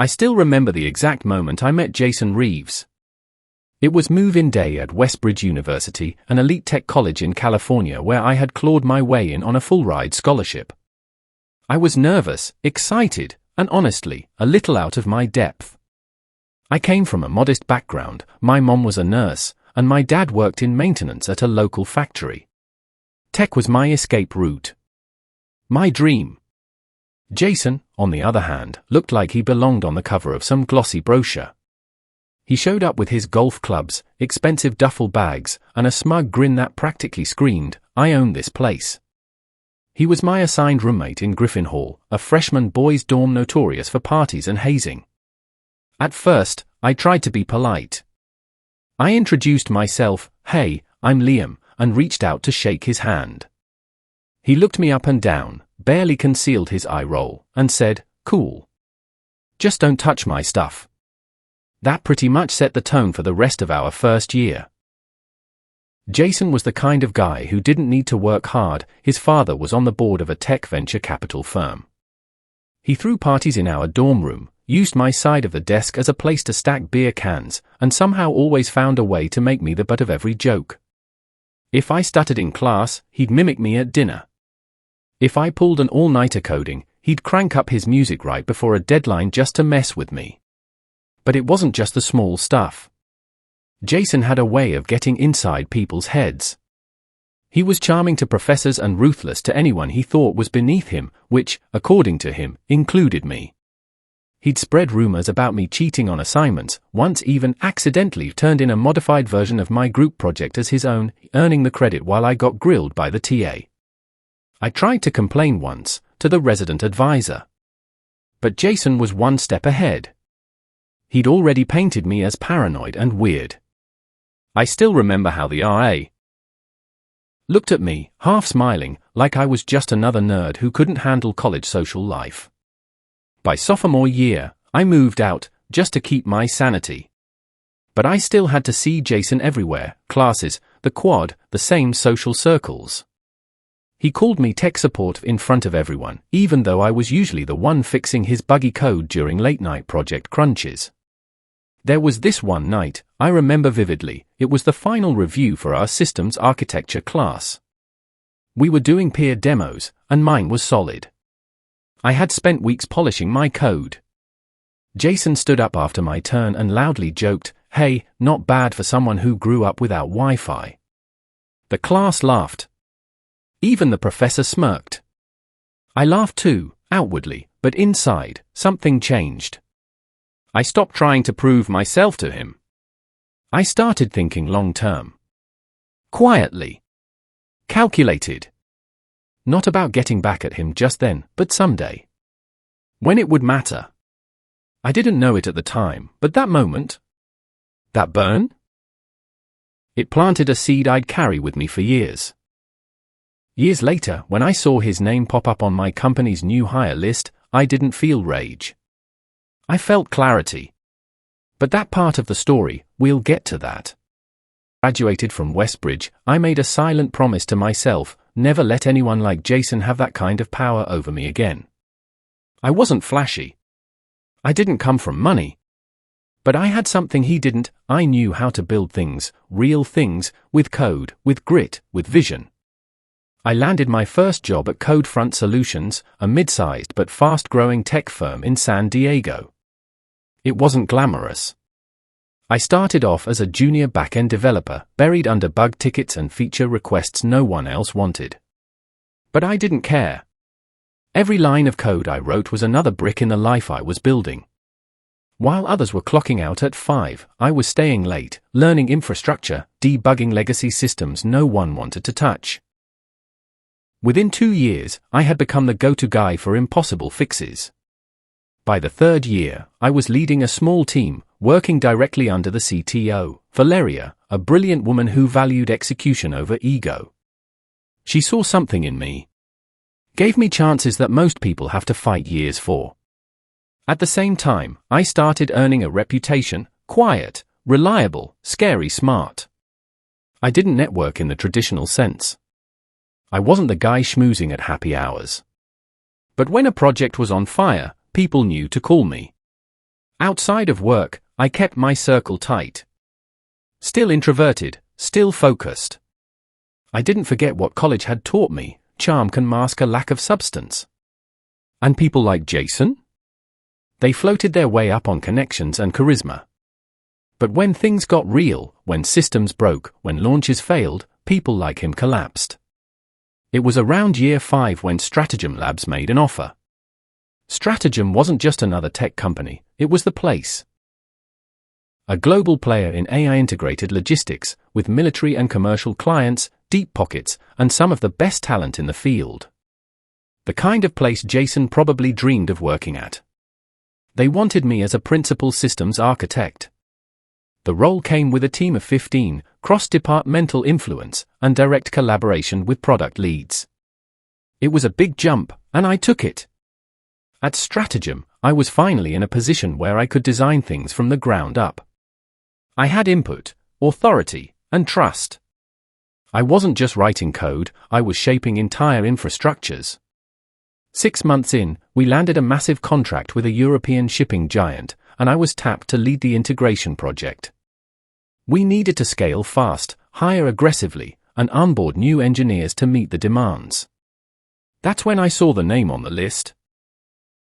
I still remember the exact moment I met Jason Reeves. It was move-in day at Westbridge University, an elite tech college in California where I had clawed my way in on a full-ride scholarship. I was nervous, excited, and honestly, a little out of my depth. I came from a modest background. My mom was a nurse, and my dad worked in maintenance at a local factory. Tech was my escape route. My dream. Jason, on the other hand, looked like he belonged on the cover of some glossy brochure. He showed up with his golf clubs, expensive duffel bags, and a smug grin that practically screamed, "I own this place." He was my assigned roommate in Griffin Hall, a freshman boys' dorm notorious for parties and hazing. At first, I tried to be polite. I introduced myself, "Hey, I'm Liam," and reached out to shake his hand. He looked me up and down, barely concealed his eye roll, and said, "Cool. Just don't touch my stuff." That pretty much set the tone for the rest of our first year. Jason was the kind of guy who didn't need to work hard. His father was on the board of a tech venture capital firm. He threw parties in our dorm room, used my side of the desk as a place to stack beer cans, and somehow always found a way to make me the butt of every joke. If I stuttered in class, he'd mimic me at dinner. If I pulled an all-nighter coding, he'd crank up his music right before a deadline just to mess with me. But it wasn't just the small stuff. Jason had a way of getting inside people's heads. He was charming to professors and ruthless to anyone he thought was beneath him, which, according to him, included me. He'd spread rumors about me cheating on assignments, once even accidentally turned in a modified version of my group project as his own, earning the credit while I got grilled by the TA. I tried to complain once, to the resident advisor. But Jason was one step ahead. He'd already painted me as paranoid and weird. I still remember how the RA looked at me, half smiling, like I was just another nerd who couldn't handle college social life. By sophomore year, I moved out, just to keep my sanity. But I still had to see Jason everywhere, classes, the quad, the same social circles. He called me tech support in front of everyone, even though I was usually the one fixing his buggy code during late-night project crunches. There was this one night, I remember vividly. It was the final review for our systems architecture class. We were doing peer demos, and mine was solid. I had spent weeks polishing my code. Jason stood up after my turn and loudly joked, "Hey, not bad for someone who grew up without Wi-Fi." The class laughed. Even the professor smirked. I laughed too, outwardly, but inside, something changed. I stopped trying to prove myself to him. I started thinking long-term. Quietly. Calculated. Not about getting back at him just then, but someday. When it would matter. I didn't know it at the time, but that moment, that burn, it planted a seed I'd carry with me for years. Years later, when I saw his name pop up on my company's new hire list, I didn't feel rage. I felt clarity. But that part of the story, we'll get to that. Graduated from Westbridge, I made a silent promise to myself, never let anyone like Jason have that kind of power over me again. I wasn't flashy. I didn't come from money. But I had something he didn't. I knew how to build things, real things, with code, with grit, with vision. I landed my first job at Codefront Solutions, a mid-sized but fast-growing tech firm in San Diego. It wasn't glamorous. I started off as a junior back-end developer, buried under bug tickets and feature requests no one else wanted. But I didn't care. Every line of code I wrote was another brick in the life I was building. While others were clocking out at 5, I was staying late, learning infrastructure, debugging legacy systems no one wanted to touch. Within 2 years, I had become the go-to guy for impossible fixes. By the 3rd year, I was leading a small team, working directly under the CTO, Valeria, a brilliant woman who valued execution over ego. She saw something in me. Gave me chances that most people have to fight years for. At the same time, I started earning a reputation, quiet, reliable, scary smart. I didn't network in the traditional sense. I wasn't the guy schmoozing at happy hours. But when a project was on fire, people knew to call me. Outside of work, I kept my circle tight. Still introverted, still focused. I didn't forget what college had taught me: charm can mask a lack of substance. And people like Jason? They floated their way up on connections and charisma. But when things got real, when systems broke, when launches failed, people like him collapsed. It was around year 5 when Stratagem Labs made an offer. Stratagem wasn't just another tech company, it was the place. A global player in AI-integrated logistics, with military and commercial clients, deep pockets, and some of the best talent in the field. The kind of place Jason probably dreamed of working at. They wanted me as a principal systems architect. The role came with a team of 15, cross-departmental influence, and direct collaboration with product leads. It was a big jump, and I took it. At Stratagem, I was finally in a position where I could design things from the ground up. I had input, authority, and trust. I wasn't just writing code, I was shaping entire infrastructures. 6 months in, we landed a massive contract with a European shipping giant, and I was tapped to lead the integration project. We needed to scale fast, hire aggressively, and onboard new engineers to meet the demands. That's when I saw the name on the list.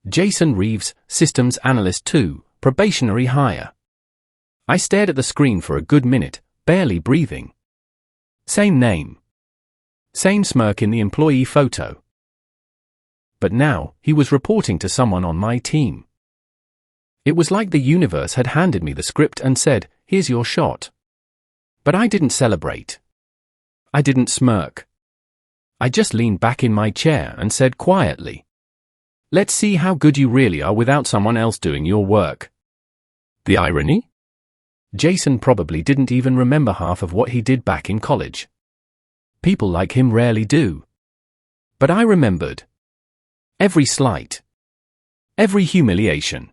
Jason Reeves, Systems Analyst 2, probationary hire. I stared at the screen for a good minute, barely breathing. Same name. Same smirk in the employee photo. But now, he was reporting to someone on my team. It was like the universe had handed me the script and said, "Here's your shot." But I didn't celebrate. I didn't smirk. I just leaned back in my chair and said quietly, "Let's see how good you really are without someone else doing your work." The irony? Jason probably didn't even remember half of what he did back in college. People like him rarely do. But I remembered. Every slight. Every humiliation.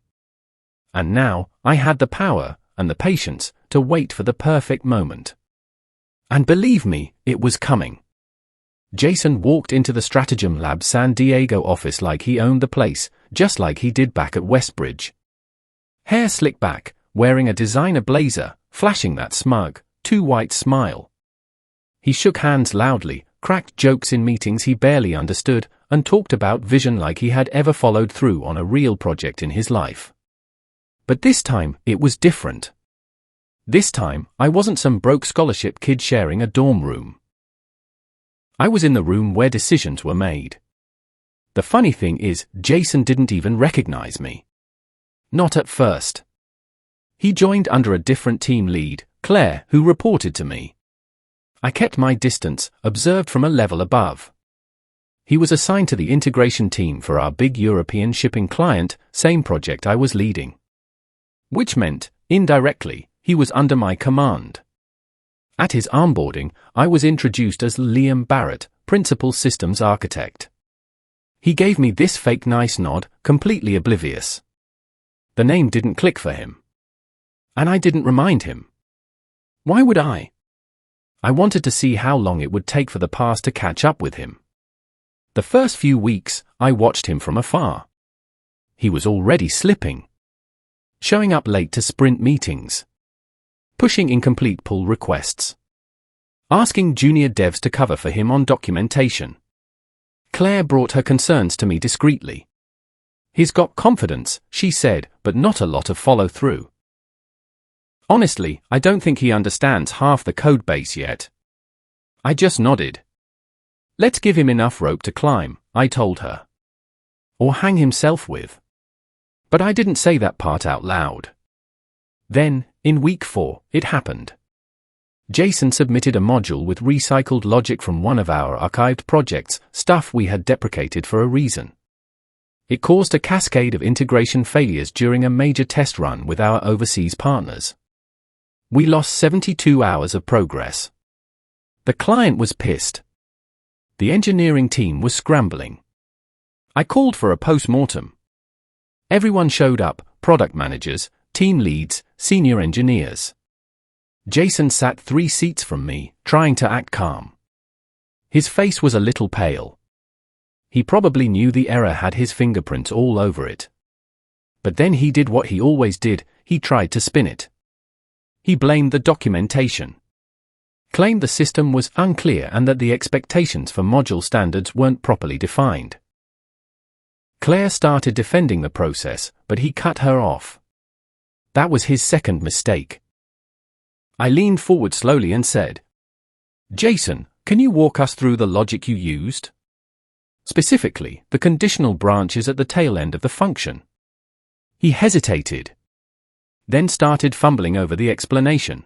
And now, I had the power, and the patience, to wait for the perfect moment. And believe me, it was coming. Jason walked into the Stratagem Labs San Diego office like he owned the place, just like he did back at Westbridge. Hair slicked back, wearing a designer blazer, flashing that smug, too white smile. He shook hands loudly, cracked jokes in meetings he barely understood, and talked about vision like he had ever followed through on a real project in his life. But this time, it was different. This time, I wasn't some broke scholarship kid sharing a dorm room. I was in the room where decisions were made. The funny thing is, Jason didn't even recognize me. Not at first. He joined under a different team lead, Claire, who reported to me. I kept my distance, observed from a level above. He was assigned to the integration team for our big European shipping client, same project I was leading. Which meant, indirectly, he was under my command. At his onboarding, I was introduced as Liam Barrett, Principal Systems Architect. He gave me this fake nice nod, completely oblivious. The name didn't click for him. And I didn't remind him. Why would I? I wanted to see how long it would take for the past to catch up with him. The first few weeks, I watched him from afar. He was already slipping. Showing up late to sprint meetings. Pushing incomplete pull requests. Asking junior devs to cover for him on documentation. Claire brought her concerns to me discreetly. He's got confidence, she said, but not a lot of follow-through. Honestly, I don't think he understands half the code base yet. I just nodded. Let's give him enough rope to climb, I told her. Or hang himself with. But I didn't say that part out loud. Then, in week 4, it happened. Jason submitted a module with recycled logic from one of our archived projects, stuff we had deprecated for a reason. It caused a cascade of integration failures during a major test run with our overseas partners. We lost 72 hours of progress. The client was pissed. The engineering team was scrambling. I called for a post-mortem. Everyone showed up, product managers, team leads, senior engineers. Jason sat 3 seats from me, trying to act calm. His face was a little pale. He probably knew the error had his fingerprints all over it. But then he did what he always did, he tried to spin it. He blamed the documentation. Claimed the system was unclear and that the expectations for module standards weren't properly defined. Claire started defending the process, but he cut her off. That was his second mistake. I leaned forward slowly and said, "Jason, can you walk us through the logic you used? Specifically, the conditional branches at the tail end of the function." He hesitated, then started fumbling over the explanation.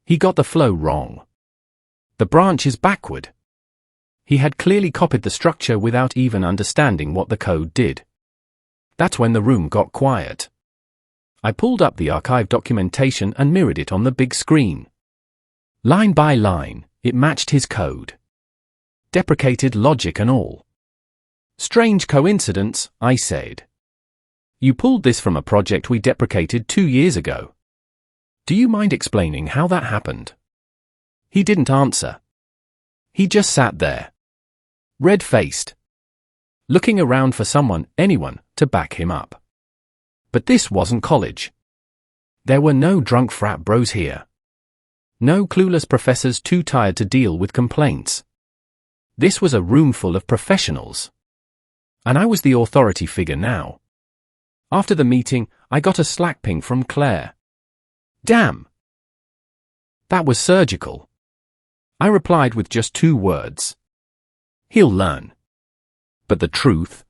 He got the flow wrong. The branch is backward. He had clearly copied the structure without even understanding what the code did. That's when the room got quiet. I pulled up the archive documentation and mirrored it on the big screen. Line by line, it matched his code. Deprecated logic and all. "Strange coincidence," I said. "You pulled this from a project we deprecated 2 years ago. Do you mind explaining how that happened?" He didn't answer. He just sat there, red-faced, looking around for someone, anyone, to back him up. But this wasn't college. There were no drunk frat bros here. No clueless professors too tired to deal with complaints. This was a room full of professionals. And I was the authority figure now. After the meeting, I got a Slack ping from Claire. "Damn. That was surgical." I replied with just 2 words. "He'll learn." But the truth?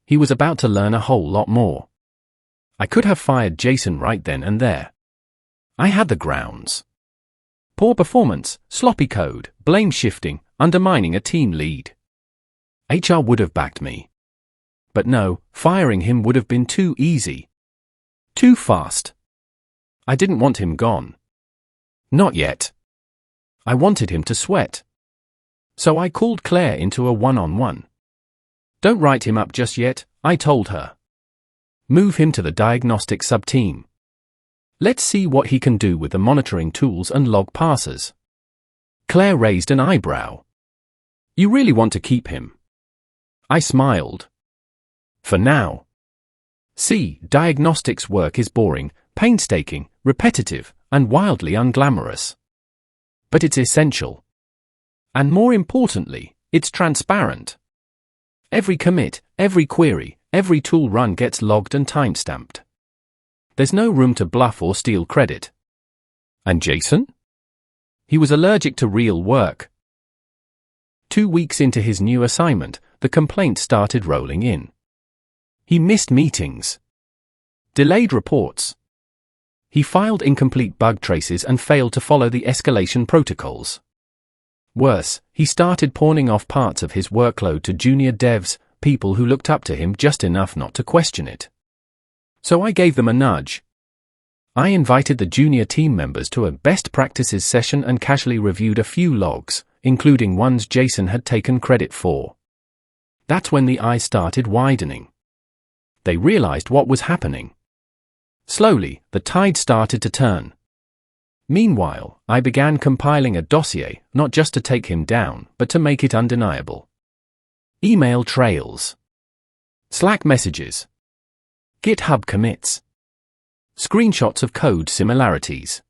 He was about to learn a whole lot more. I could have fired Jason right then and there. I had the grounds. Poor performance, sloppy code, blame shifting, undermining a team lead. HR would have backed me. But no, firing him would have been too easy. Too fast. I didn't want him gone. Not yet. I wanted him to sweat. So I called Claire into a one-on-one. "Don't write him up just yet," I told her. "Move him to the diagnostic sub-team. Let's see what he can do with the monitoring tools and log parsers." Claire raised an eyebrow. "You really want to keep him?" I smiled. "For now. See, diagnostics work is boring, painstaking, repetitive, and wildly unglamorous. But it's essential. And more importantly, it's transparent. Every commit, every query, every tool run gets logged and timestamped. There's no room to bluff or steal credit." And Jason? He was allergic to real work. 2 weeks into his new assignment, the complaints started rolling in. He missed meetings. Delayed reports. He filed incomplete bug traces and failed to follow the escalation protocols. Worse, he started pawning off parts of his workload to junior devs, people who looked up to him just enough not to question it. So I gave them a nudge. I invited the junior team members to a best practices session and casually reviewed a few logs, including ones Jason had taken credit for. That's when the eyes started widening. They realized what was happening. Slowly, the tide started to turn. Meanwhile, I began compiling a dossier, not just to take him down, but to make it undeniable. Email trails. Slack messages. GitHub commits. Screenshots of code similarities.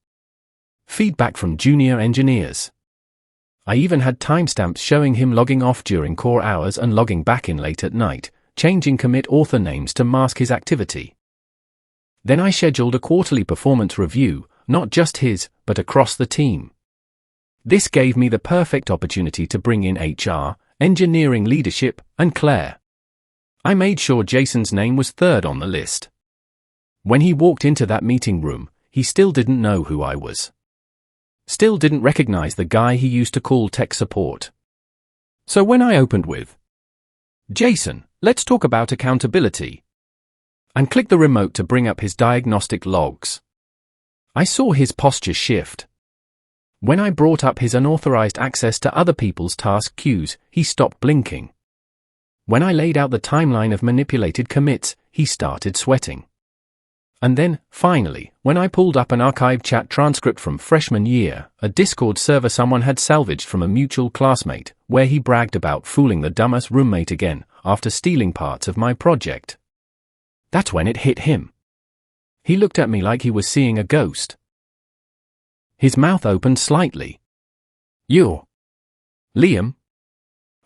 Feedback from junior engineers. I even had timestamps showing him logging off during core hours and logging back in late at night, changing commit author names to mask his activity. Then I scheduled a quarterly performance review, not just his, but across the team. This gave me the perfect opportunity to bring in HR, engineering leadership, and Claire. I made sure Jason's name was third on the list. When he walked into that meeting room, he still didn't know who I was. Still didn't recognize the guy he used to call tech support. So when I opened with, "Jason, let's talk about accountability," and clicked the remote to bring up his diagnostic logs, I saw his posture shift. When I brought up his unauthorized access to other people's task queues, he stopped blinking. When I laid out the timeline of manipulated commits, he started sweating. And then, finally, when I pulled up an archive chat transcript from freshman year, a Discord server someone had salvaged from a mutual classmate, where he bragged about fooling the dumbass roommate again, after stealing parts of my project. That's when it hit him. He looked at me like he was seeing a ghost. His mouth opened slightly. "You're Liam?"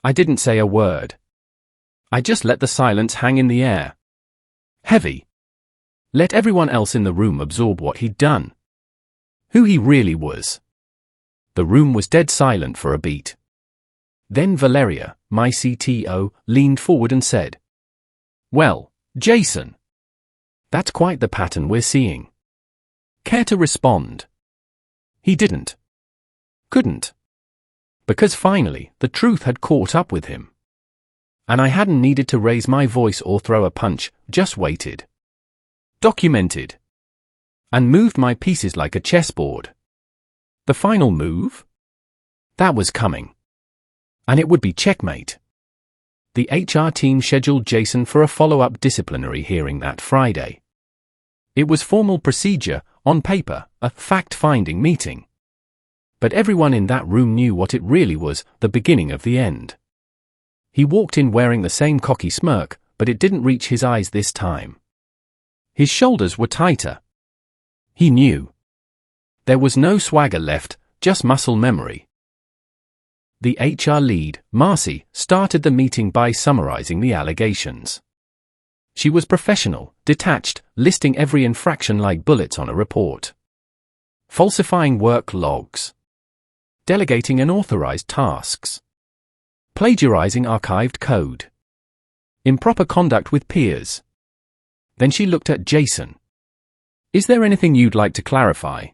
I didn't say a word. I just let the silence hang in the air. Heavy. Let everyone else in the room absorb what he'd done. Who he really was. The room was dead silent for a beat. Then Valeria, my CTO, leaned forward and said, "Well, Jason. That's quite the pattern we're seeing. Care to respond?" He didn't. Couldn't. Because finally, the truth had caught up with him. And I hadn't needed to raise my voice or throw a punch, just waited. Documented. And moved my pieces like a chessboard. The final move? That was coming. And it would be checkmate. The HR team scheduled Jason for a follow-up disciplinary hearing that Friday. It was formal procedure, on paper, a fact-finding meeting. But everyone in that room knew what it really was, the beginning of the end. He walked in wearing the same cocky smirk, but it didn't reach his eyes this time. His shoulders were tighter. He knew. There was no swagger left, just muscle memory. The HR lead, Marcy, started the meeting by summarizing the allegations. She was professional, detached, listing every infraction like bullets on a report. Falsifying work logs. Delegating unauthorized tasks. Plagiarizing archived code. Improper conduct with peers. Then she looked at Jason. "Is there anything you'd like to clarify?"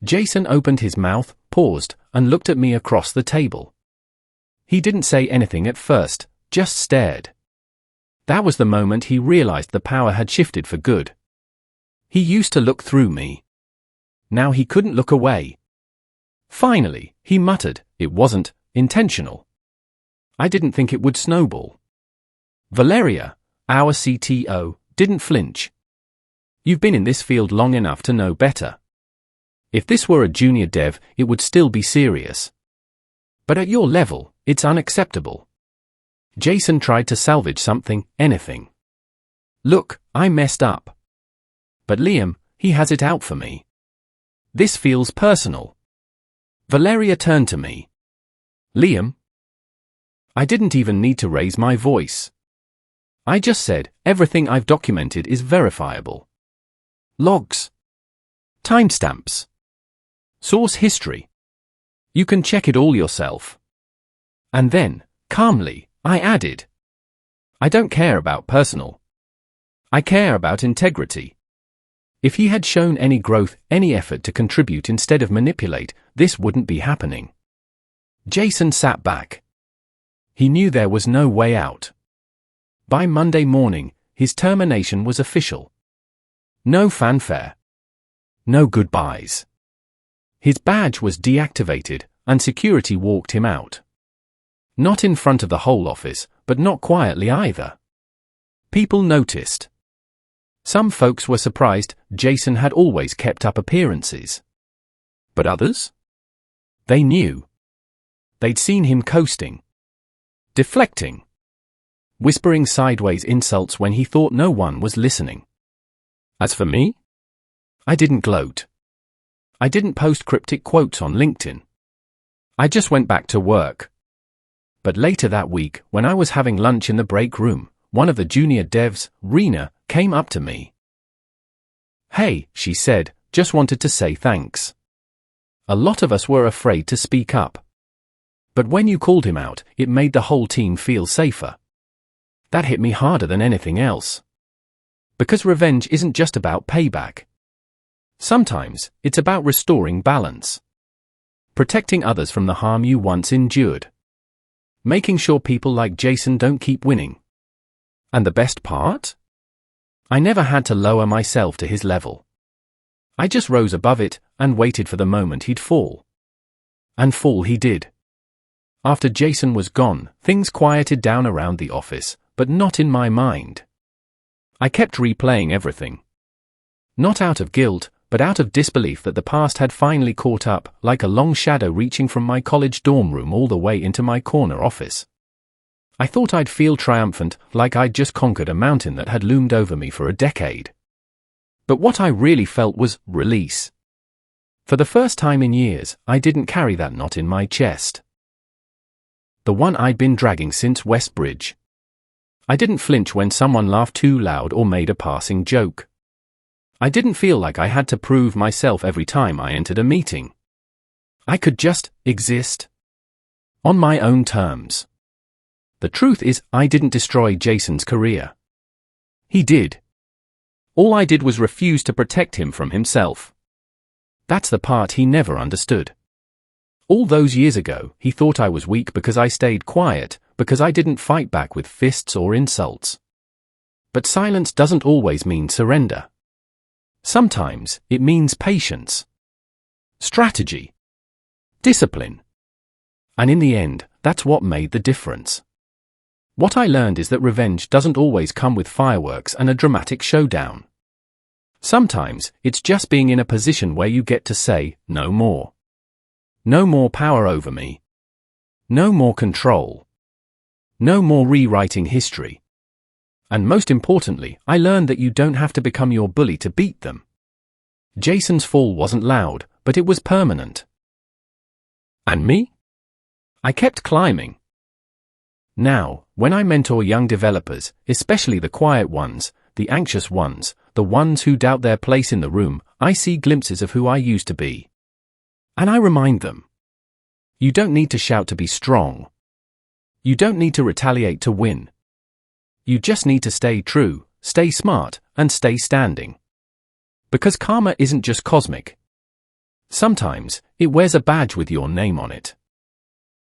Jason opened his mouth, paused, and looked at me across the table. He didn't say anything at first, just stared. That was the moment he realized the power had shifted for good. He used to look through me. Now he couldn't look away. Finally, he muttered, "It wasn't intentional." I didn't think it would snowball. Valeria, our CTO, didn't flinch. "You've been in this field long enough to know better. If this were a junior dev, it would still be serious. But at your level, it's unacceptable." Jason tried to salvage something, anything. "Look, I messed up. But Liam, he has it out for me. This feels personal." Valeria turned to me. "Liam?" I didn't even need to raise my voice. I just said, "Everything I've documented is verifiable. Logs. Timestamps. Source history. You can check it all yourself." And then, calmly, I added, "I don't care about personal. I care about integrity. If he had shown any growth, any effort to contribute instead of manipulate, this wouldn't be happening." Jason sat back. He knew there was no way out. By Monday morning, his termination was official. No fanfare. No goodbyes. His badge was deactivated, and security walked him out. Not in front of the whole office, but not quietly either. People noticed. Some folks were surprised Jason had always kept up appearances. But others? They knew. They'd seen him coasting. Deflecting. Whispering sideways insults when he thought no one was listening. As for me? I didn't gloat. I didn't post cryptic quotes on LinkedIn. I just went back to work. But later that week, when I was having lunch in the break room, one of the junior devs, Rena, came up to me. "Hey," she said, "just wanted to say thanks. A lot of us were afraid to speak up. But when you called him out, it made the whole team feel safer." That hit me harder than anything else. Because revenge isn't just about payback. Sometimes, it's about restoring balance. Protecting others from the harm you once endured. Making sure people like Jason don't keep winning. And the best part? I never had to lower myself to his level. I just rose above it and waited for the moment he'd fall. And fall he did. After Jason was gone, things quieted down around the office, but not in my mind. I kept replaying everything. Not out of guilt, but out of disbelief that the past had finally caught up, like a long shadow reaching from my college dorm room all the way into my corner office. I thought I'd feel triumphant, like I'd just conquered a mountain that had loomed over me for a decade. But what I really felt was release. For the first time in years, I didn't carry that knot in my chest. The one I'd been dragging since Westbridge. I didn't flinch when someone laughed too loud or made a passing joke. I didn't feel like I had to prove myself every time I entered a meeting. I could just exist. On my own terms. The truth is, I didn't destroy Jason's career. He did. All I did was refuse to protect him from himself. That's the part he never understood. All those years ago, he thought I was weak because I stayed quiet, because I didn't fight back with fists or insults. But silence doesn't always mean surrender. Sometimes, it means patience, strategy, discipline. And in the end, that's what made the difference. What I learned is that revenge doesn't always come with fireworks and a dramatic showdown. Sometimes, it's just being in a position where you get to say, no more. No more power over me. No more control. No more rewriting history. And most importantly, I learned that you don't have to become your bully to beat them. Jason's fall wasn't loud, but it was permanent. And me? I kept climbing. Now, when I mentor young developers, especially the quiet ones, the anxious ones, the ones who doubt their place in the room, I see glimpses of who I used to be. And I remind them. You don't need to shout to be strong. You don't need to retaliate to win. You just need to stay true, stay smart, and stay standing. Because karma isn't just cosmic. Sometimes, it wears a badge with your name on it.